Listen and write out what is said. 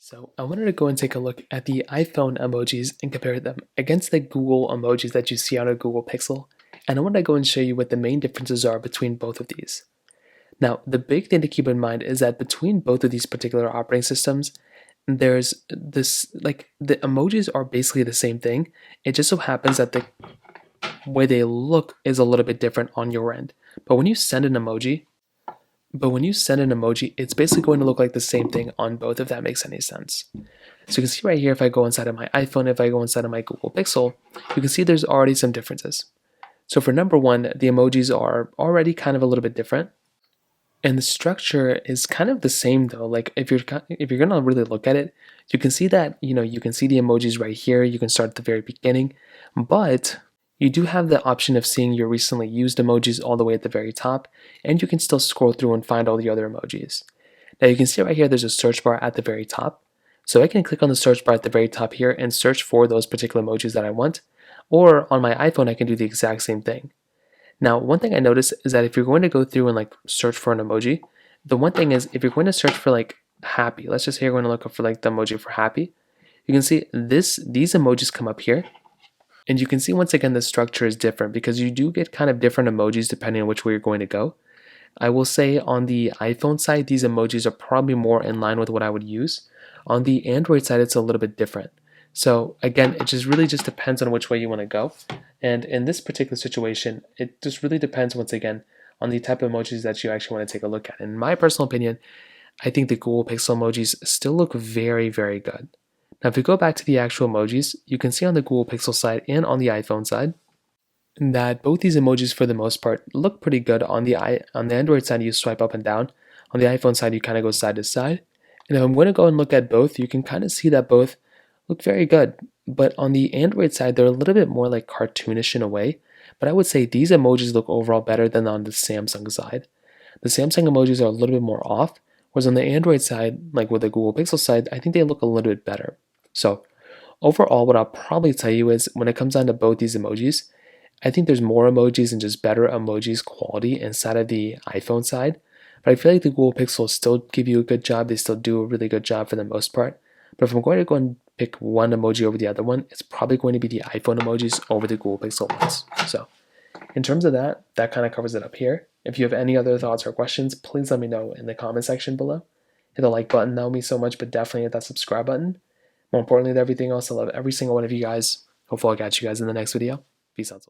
So I wanted to go and take a look at the iPhone emojis and compare them against the Google emojis that you see on a Google Pixel. And I want to go and show you what the main differences are between both of these. Now, the big thing to keep in mind is that between both of these particular operating systems, there's this, like, the emojis are basically the same thing. It just so happens that the way they look is a little bit different on your end. But when you send an emoji, it's basically going to look like the same thing on both, if that makes any sense. So you can see right here, if I go inside of my iPhone, if I go inside of my Google Pixel, you can see there's already some differences. So for number one, the emojis are already kind of a little bit different. And the structure is kind of the same though. Like if you're gonna really look at it, you can see that, you can see the emojis right here. You can start at the very beginning, but you do have the option of seeing your recently used emojis all the way at the very top, and you can still scroll through and find all the other emojis. Now you can see right here there's a search bar at the very top. So I can click on the search bar at the very top here and search for those particular emojis that I want. Or on my iPhone, I can do the exact same thing. Now, one thing I noticed is that if you're going to go through and like search for an emoji, the one thing is if you're going to search for like happy, let's just say you're going to look up for like the emoji for happy, you can see these emojis come up here. And you can see once again the structure is different because you do get kind of different emojis depending on which way you're going to go. I will say on the iPhone side, these emojis are probably more in line with what I would use. On the Android side, it's a little bit different. So again, it just really just depends on which way you want to go. And in this particular situation, it just really depends once again on the type of emojis that you actually want to take a look at. In my personal opinion, I think the Google Pixel emojis still look very, very good. Now, if we go back to the actual emojis, you can see on the Google Pixel side and on the iPhone side that both these emojis, for the most part, look pretty good. On the Android side, you swipe up and down. On the iPhone side, you kind of go side to side. And if I'm going to go and look at both, you can kind of see that both look very good. But on the Android side, they're a little bit more like cartoonish in a way. But I would say these emojis look overall better than on the Samsung side. The Samsung emojis are a little bit more off, whereas on the Android side, like with the Google Pixel side, I think they look a little bit better. So overall, what I'll probably tell you is when it comes down to both these emojis, I think there's more emojis and just better emojis quality inside of the iPhone side. But I feel like the Google Pixel still give you a good job. They still do a really good job for the most part. But if I'm going to go and pick one emoji over the other one, it's probably going to be the iPhone emojis over the Google Pixel ones. So in terms of that kind of covers it up here. If you have any other thoughts or questions, please let me know in the comment section below. Hit the like button, that would mean so much, but definitely hit that subscribe button. More importantly than everything else, I love every single one of you guys. Hopefully I'll catch you guys in the next video. Peace out.